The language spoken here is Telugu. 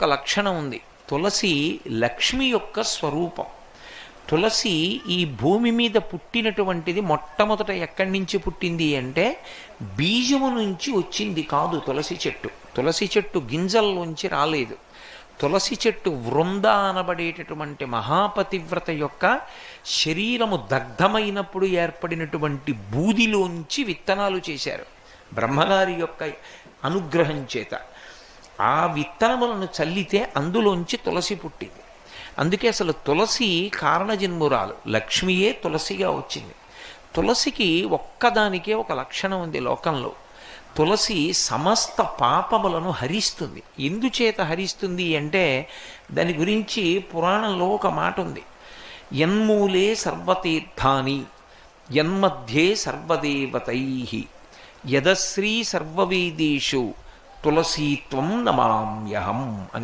ఒక లక్షణం ఉంది. తులసి లక్ష్మి యొక్క స్వరూపం. తులసి ఈ భూమి మీద పుట్టినటువంటిది మొట్టమొదట ఎక్కడి నుంచి పుట్టింది అంటే బీజము నుంచి వచ్చింది కాదు తులసి చెట్టు. తులసి చెట్టు గింజల్లోంచి రాలేదు. తులసి చెట్టు వృంద అనబడేటటువంటి మహాపతివ్రత యొక్క శరీరము దగ్ధమైనప్పుడు ఏర్పడినటువంటి బూదిలోంచి విత్తనాలు చేశారు బ్రహ్మగారి యొక్క అనుగ్రహం చేత. ఆ విత్తనములను చల్లితే అందులోంచి తులసి పుట్టింది. అందుకే అసలు తులసి కారణజన్మురాలు, లక్ష్మియే తులసిగా వచ్చింది. తులసికి ఒక్కదానికే ఒక లక్షణం ఉంది లోకంలో. తులసి సమస్త పాపములను హరిస్తుంది. ఎందుచేత హరిస్తుంది అంటే దాని గురించి పురాణంలో ఒక మాట ఉంది. యన్మూలే సర్వతీర్థాని యన్మధ్యే సర్వదేవతై యదశ్రీ సర్వవేదేషు తులసీత్వం నమామ్యహం అని.